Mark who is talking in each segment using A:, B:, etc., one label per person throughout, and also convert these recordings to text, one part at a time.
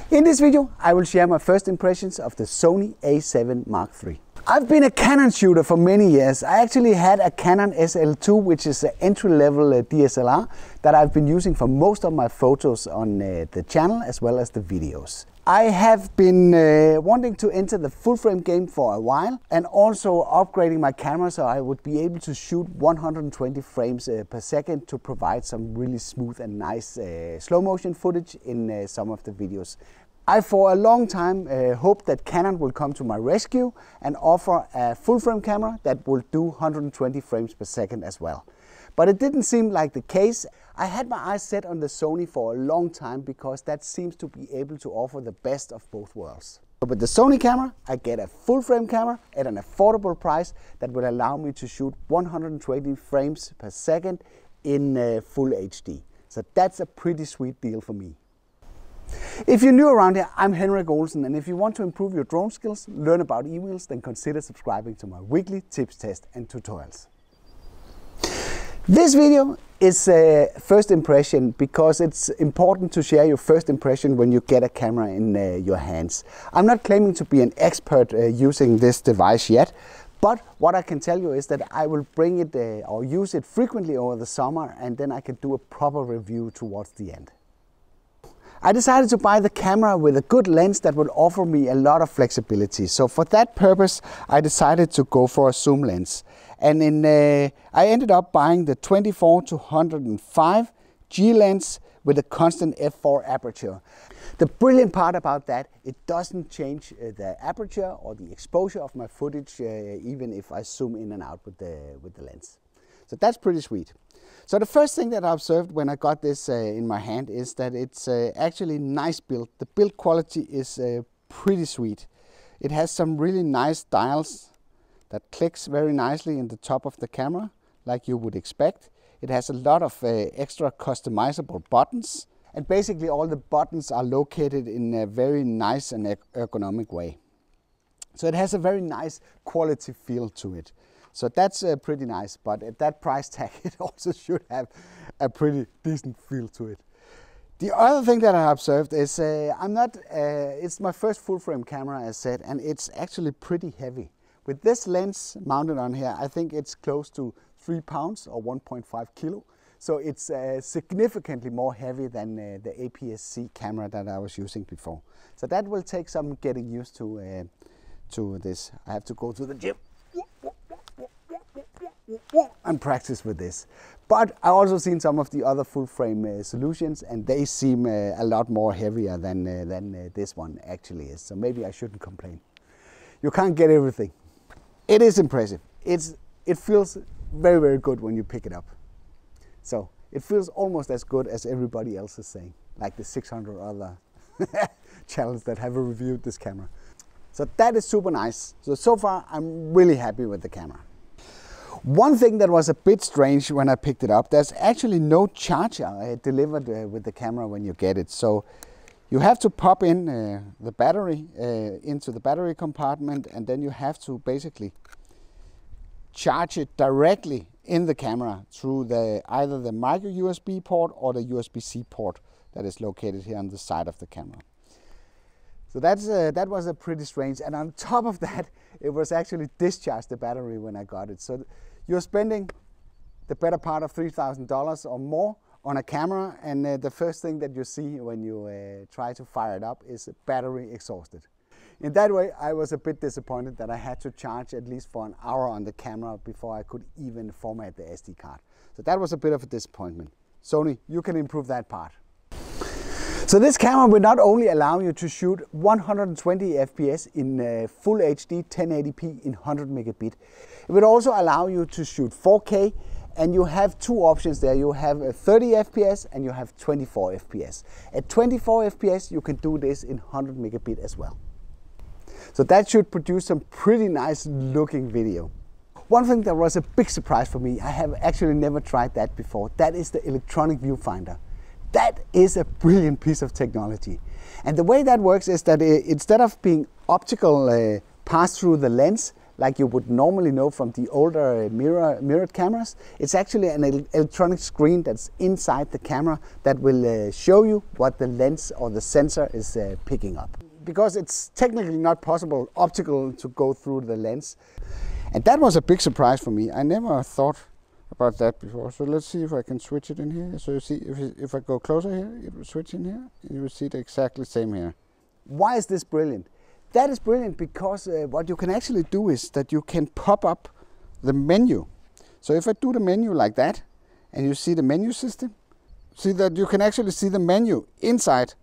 A: In this video, I will share my first impressions of the Sony A7 Mark III. I've been a Canon shooter for many years. I actually had a Canon SL2, which is an entry-level DSLR that I've been using for most of my photos on the channel as well as the videos. I have been wanting to enter the full-frame game for a while and also upgrading my camera so I would be able to shoot 120 frames per second to provide some really smooth and nice slow-motion footage in some of the videos. I for a long time hoped that Canon will come to my rescue and offer a full-frame camera that will do 120 frames per second as well. But it didn't seem like the case. I had my eyes set on the Sony for a long time because that seems to be able to offer the best of both worlds. So with the Sony camera, I get a full-frame camera at an affordable price that will allow me to shoot 120 frames per second in full HD. So that's a pretty sweet deal for me. If you're new around here, I'm Henrik Olsen, and if you want to improve your drone skills, learn about e-wheels, then consider subscribing to my weekly tips, tests and tutorials. This video is a first impression because it's important to share your first impression when you get a camera in your hands. I'm not claiming to be an expert using this device yet, but what I can tell you is that I will bring it or use it frequently over the summer, and then I can do a proper review towards the end. I decided to buy the camera with a good lens that would offer me a lot of flexibility. So for that purpose, I decided to go for a zoom lens. And I ended up buying the 24-105 G lens with a constant f4 aperture. The brilliant part about that, it doesn't change the aperture or the exposure of my footage, even if I zoom in and out with the lens. So that's pretty sweet. So the first thing that I observed when I got this in my hand is that it's actually nice built. The build quality is pretty sweet. It has some really nice dials that clicks very nicely in the top of the camera, like you would expect. It has a lot of extra customizable buttons, and basically all the buttons are located in a very nice and ergonomic way. So it has a very nice quality feel to it. So that's pretty nice, but at that price tag it also should have a pretty decent feel to it. The other thing that I observed is it's my first full frame camera, as said, and it's actually pretty heavy. With this lens mounted on here, I think it's close to 3 pounds or 1.5 kilo. So it's significantly more heavy than the APS-C camera that I was using before. So that will take some getting used to this. I have to go to the gym and practice with this. But I also seen some of the other full frame solutions, and they seem a lot more heavier than this one actually is. So maybe I shouldn't complain. You can't get everything. It is impressive. It feels very, very good when you pick it up. So it feels almost as good as everybody else is saying, like the 600 other channels that have reviewed this camera. So that is super nice. So far I'm really happy with the camera. One thing that was a bit strange when I picked it up, there's actually no charger delivered with the camera when you get it. So you have to pop in the battery into the battery compartment, and then you have to basically charge it directly in the camera through either the micro USB port or the USB-C port that is located here on the side of the camera. So that was a pretty strange, and on top of that, it was actually discharged the battery when I got it. So you're spending the better part of $3,000 or more on a camera, and the first thing that you see when you try to fire it up is battery exhausted. In that way, I was a bit disappointed that I had to charge at least for an hour on the camera before I could even format the SD card. So that was a bit of a disappointment. Sony, you can improve that part. So this camera will not only allow you to shoot 120 FPS in full HD 1080p in 100 megabit, it will also allow you to shoot 4K, and you have two options there. You have 30 FPS and you have 24 FPS. At 24 FPS you can do this in 100 megabit as well. So that should produce some pretty nice looking video. One thing that was a big surprise for me, I have actually never tried that before, that is the electronic viewfinder. That is a brilliant piece of technology. And the way that works is that instead of being optical passed through the lens, like you would normally know from the older mirrored cameras. It's actually an electronic screen that's inside the camera that will show you what the lens or the sensor is picking up. Because it's technically not possible optical to go through the lens. And that was a big surprise for me. I never thought about that before. So let's see if I can switch it in here. So you see, if I go closer here, it will switch in here. And you will see the exactly same here. Why is this brilliant? That is brilliant because what you can actually do is that you can pop up the menu. So if I do the menu like that, and you see the menu system, see that you can actually see the menu inside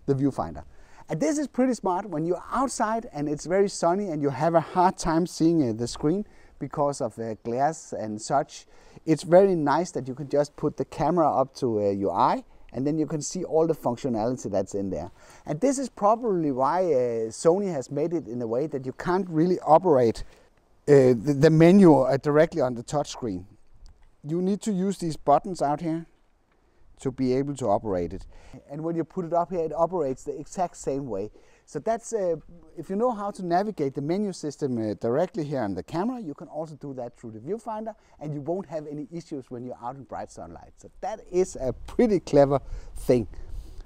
A: the viewfinder. And this is pretty smart when you're outside and it's very sunny and you have a hard time seeing the screen because of glares and such. It's very nice that you can just put the camera up to your eye, and then you can see all the functionality that's in there. And this is probably why Sony has made it in a way that you can't really operate the menu directly on the touch screen. You need to use these buttons out here to be able to operate it. And when you put it up here, it operates the exact same way. So that's, if you know how to navigate the menu system directly here on the camera, you can also do that through the viewfinder, and you won't have any issues when you're out in bright sunlight. So that is a pretty clever thing,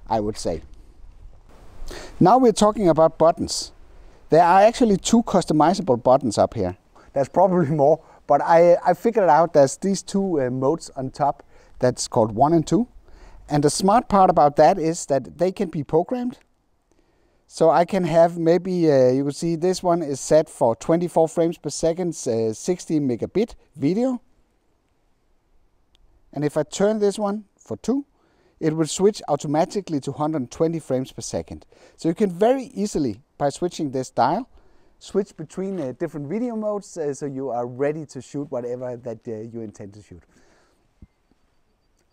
A: I would say. Now we're talking about buttons. There are actually 2 customizable buttons up here. There's probably more, but I figured out there's these 2 modes on top that's called 1 and 2. And the smart part about that is that they can be programmed. So I can have maybe, you can see this one is set for 24 frames per second, 60 megabit video. And if I turn this one for 2, it will switch automatically to 120 frames per second. So you can very easily, by switching this dial, switch between different video modes so you are ready to shoot whatever that you intend to shoot.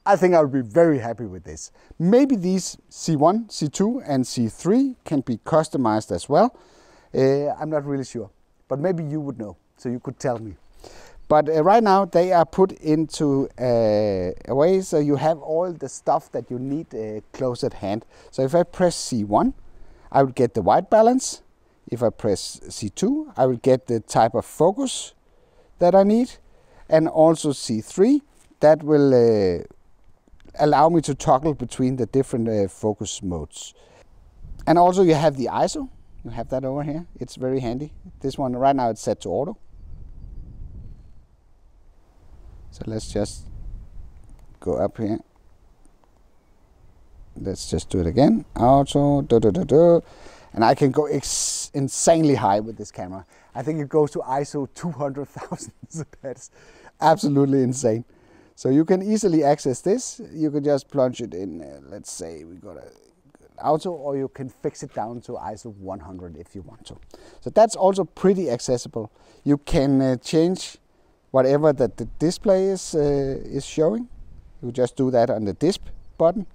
A: I think I would be very happy with this. Maybe these C1, C2 and C3 can be customized as well. I'm not really sure, but maybe you would know, so you could tell me. But right now they are put into a way so you have all the stuff that you need close at hand. So if I press C1, I will get the white balance. If I press C2, I will get the type of focus that I need. And also C3, that will allow me to toggle between the different focus modes. And also you have the ISO. You have that over here. It's very handy. This one right now it's set to auto. So let's just go up here. Let's just do it again. Auto, and I can go insanely high with this camera. I think it goes to ISO 200,000. So that's absolutely insane. So you can easily access this. You can just plunge it in, let's say we got an auto, or you can fix it down to ISO 100 if you want to. So that's also pretty accessible. You can change whatever that the display is showing. You just do that on the disp button.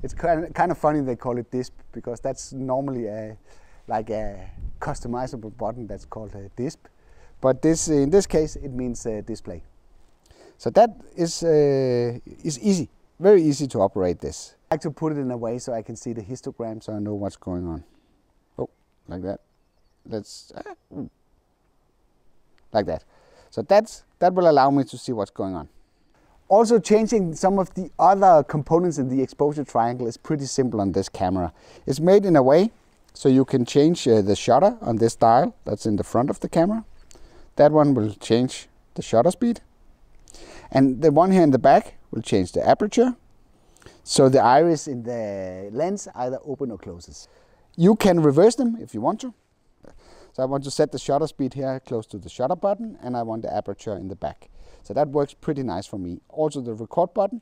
A: It's kind of funny they call it disp, because that's normally like a customizable button that's called a disp. But this, in this case, it means display. So that is easy, very easy to operate this. I like to put it in a way so I can see the histogram, so I know what's going on. Oh, like that. Let's like that. So that will allow me to see what's going on. Also, changing some of the other components in the exposure triangle is pretty simple on this camera. It's made in a way so you can change the shutter on this dial that's in the front of the camera. That one will change the shutter speed. And the one here in the back will change the aperture. So the iris in the lens either open or closes. You can reverse them if you want to. So I want to set the shutter speed here close to the shutter button, and I want the aperture in the back. So that works pretty nice for me. Also the record button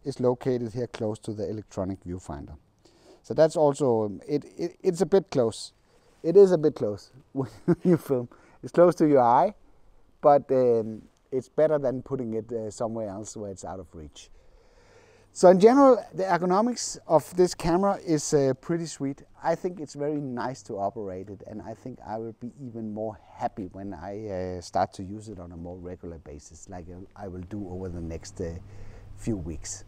A: is located here close to the electronic viewfinder. So that's also, it's a bit close. It is a bit close when you film. It's close to your eye, but it's better than putting it somewhere else where it's out of reach. So in general, the ergonomics of this camera is pretty sweet. I think it's very nice to operate it, and I think I will be even more happy when I start to use it on a more regular basis, like I will do over the next few weeks.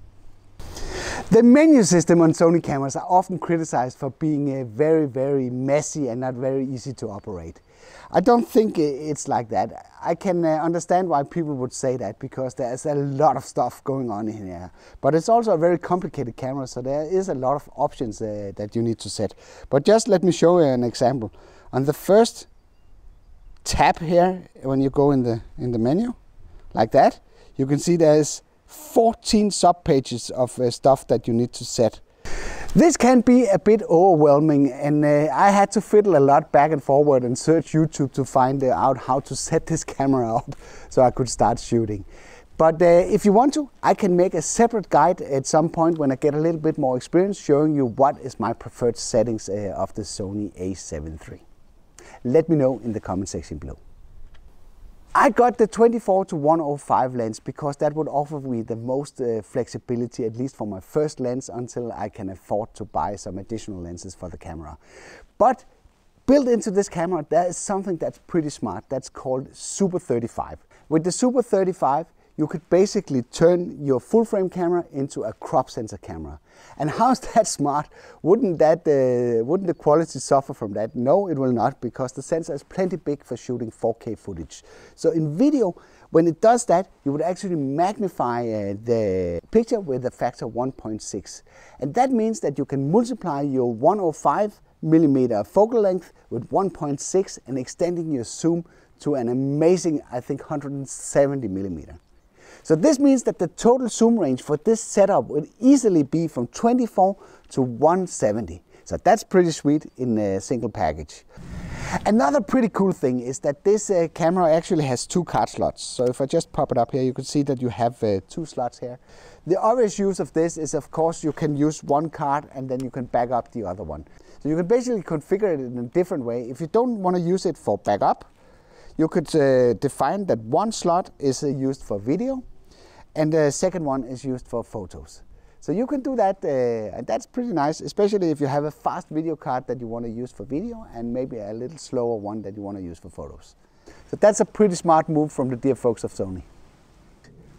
A: The menu system on Sony cameras are often criticized for being very messy and not very easy to operate. I don't think it's like that. I can understand why people would say that, because there's a lot of stuff going on in here. But it's also a very complicated camera, so there is a lot of options that you need to set. But just let me show you an example. On the first tab here, when you go in the menu, like that, you can see there's 14 sub-pages of stuff that you need to set. This can be a bit overwhelming, and I had to fiddle a lot back and forward and search YouTube to find out how to set this camera up so I could start shooting. But if you want to, I can make a separate guide at some point when I get a little bit more experience, showing you what is my preferred settings of the Sony A7 III. Let me know in the comment section below. I got the 24-105 lens because that would offer me the most flexibility, at least for my first lens, until I can afford to buy some additional lenses for the camera. But built into this camera, there is something that's pretty smart. That's called Super 35. With the Super 35, you could basically turn your full frame camera into a crop sensor camera. And how's that smart? Wouldn't the quality suffer from that? No, it will not, because the sensor is plenty big for shooting 4K footage. So in video, when it does that, you would actually magnify the picture with a factor 1.6. And that means that you can multiply your 105mm focal length with 1.6 and extending your zoom to an amazing, I think, 170mm. So this means that the total zoom range for this setup would easily be from 24 to 170. So that's pretty sweet in a single package. Another pretty cool thing is that this camera actually has 2 card slots. So if I just pop it up here, you can see that you have 2 slots here. The obvious use of this is, of course, you can use one card and then you can back up the other one. So you can basically configure it in a different way. If you don't want to use it for backup, you could define that one slot is used for video and the second one is used for photos. So you can do that, and that's pretty nice, especially if you have a fast video card that you want to use for video and maybe a little slower one that you want to use for photos. So that's a pretty smart move from the dear folks of Sony.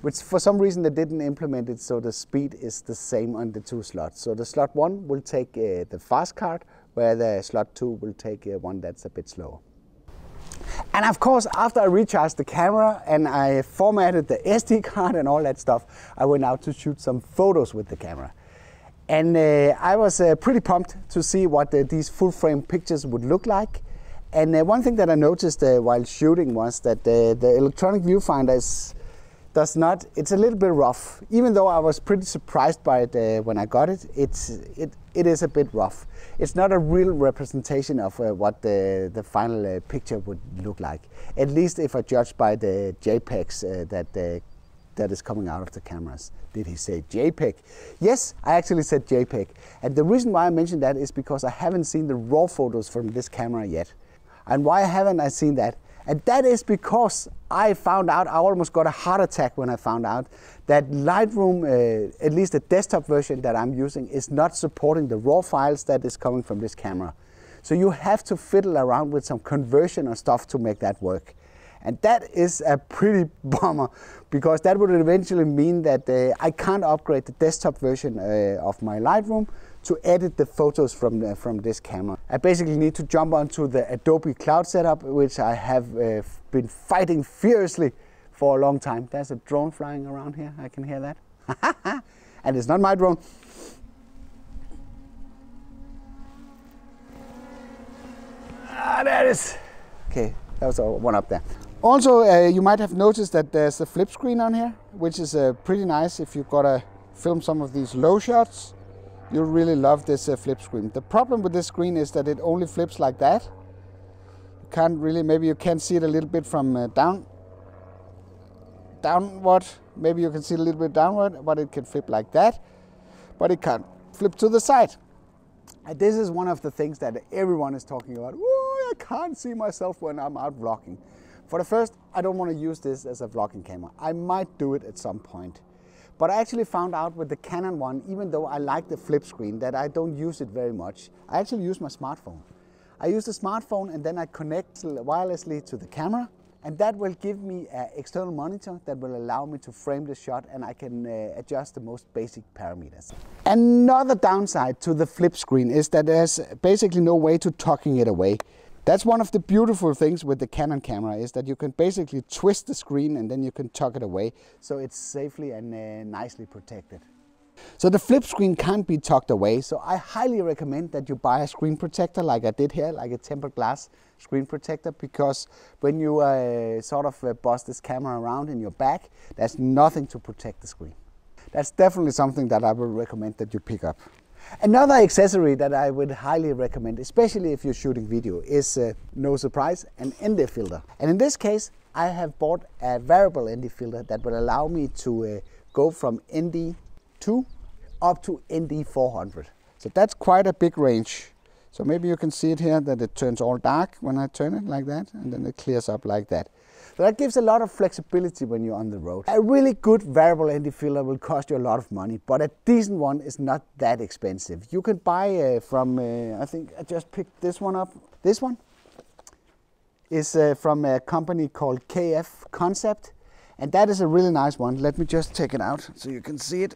A: Which for some reason they didn't implement it so the speed is the same on the 2 slots. So the slot 1 will take the fast card, where the slot 2 will take one that's a bit slower. And of course, after I recharged the camera and I formatted the SD card and all that stuff, I went out to shoot some photos with the camera. And I was pretty pumped to see what these full frame pictures would look like. And one thing that I noticed while shooting was that the electronic viewfinder it's a little bit rough. Even though I was pretty surprised by it when I got it, it is a bit rough. It's not a real representation of what the final picture would look like. At least if I judge by the JPEGs that is coming out of the cameras. Did he say JPEG? Yes, I actually said JPEG. And the reason why I mentioned that is because I haven't seen the raw photos from this camera yet. And why haven't I seen that? And that is because I found out, I almost got a heart attack when I found out that Lightroom, at least the desktop version that I'm using, is not supporting the raw files that is coming from this camera. So you have to fiddle around with some conversion or stuff to make that work. And that is a pretty bummer, because that would eventually mean that I can't upgrade the desktop version of my Lightroom to edit the photos from this camera. I basically need to jump onto the Adobe Cloud setup, which I have been fighting fiercely for a long time. There's a drone flying around here, I can hear that. And it's not my drone. Ah, there it is. Okay, that was one up there. Also, you might have noticed that there's a flip screen on here, which is pretty nice if you've got to film some of these low shots. You'll really love this flip screen. The problem with this screen is that it only flips like that. You can't really, maybe you can see it a little bit from downward. Maybe you can see it a little bit downward, but it can flip like that. But it can't flip to the side. And this is one of the things that everyone is talking about. Oh, I can't see myself when I'm out vlogging. For the first, I don't want to use this as a vlogging camera. I might do it at some point. But I actually found out with the Canon one, even though I like the flip screen, that I don't use it very much. I actually use my smartphone. I use the smartphone and then I connect wirelessly to the camera, And that will give me an external monitor that will allow me to frame the shot, and I can adjust the most basic parameters. Another downside to the flip screen is that there's basically no way to tucking it away. That's one of the beautiful things with the Canon camera, is that you can basically twist the screen and then you can tuck it away, so it's safely and nicely protected. So the flip screen can't be tucked away, so I highly recommend that you buy a screen protector like I did here, like a tempered glass screen protector, because when you bust this camera around in your back, there's nothing to protect the screen. That's definitely something that I would recommend that you pick up. Another accessory that I would highly recommend, especially if you're shooting video, is, no surprise, an ND filter. And in this case, I have bought a variable ND filter that will allow me to go from ND 2 up to ND 400. So that's quite a big range. So maybe you can see it here that it turns all dark when I turn it like that, and then it clears up like that. So that gives a lot of flexibility when you're on the road. A really good variable ND filter will cost you a lot of money, but a decent one is not that expensive. You can buy from, I think I just picked this one up. This one is from a company called KF Concept, and that is a really nice one. Let me just take it out so you can see it.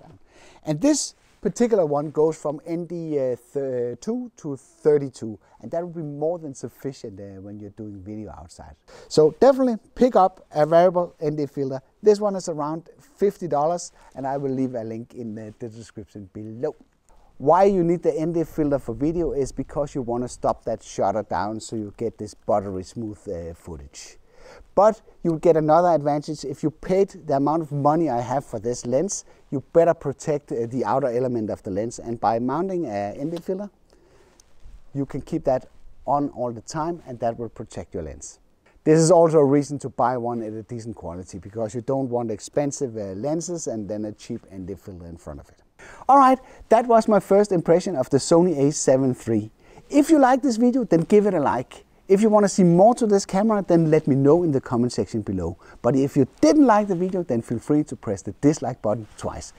A: And this particular one goes from ND 2 to 32, and that will be more than sufficient when you're doing video outside. So definitely pick up a variable ND filter. This one is around $50, and I will leave a link in the description below. Why you need the ND filter for video is because you want to stop that shutter down so you get this buttery smooth footage. But you get another advantage. If you paid the amount of money I have for this lens, you better protect the outer element of the lens, and by mounting a ND filter you can keep that on all the time, and that will protect your lens. This is also a reason to buy one at a decent quality, because you don't want expensive lenses and then a cheap ND filter in front of it. Alright, that was my first impression of the Sony A7 III. If you like this video, then give it a like. If you want to see more to this camera, then let me know in the comment section below. But if you didn't like the video, then feel free to press the dislike button twice.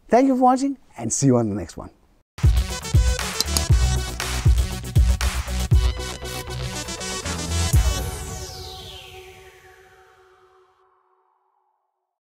A: Thank you for watching, and see you on the next one.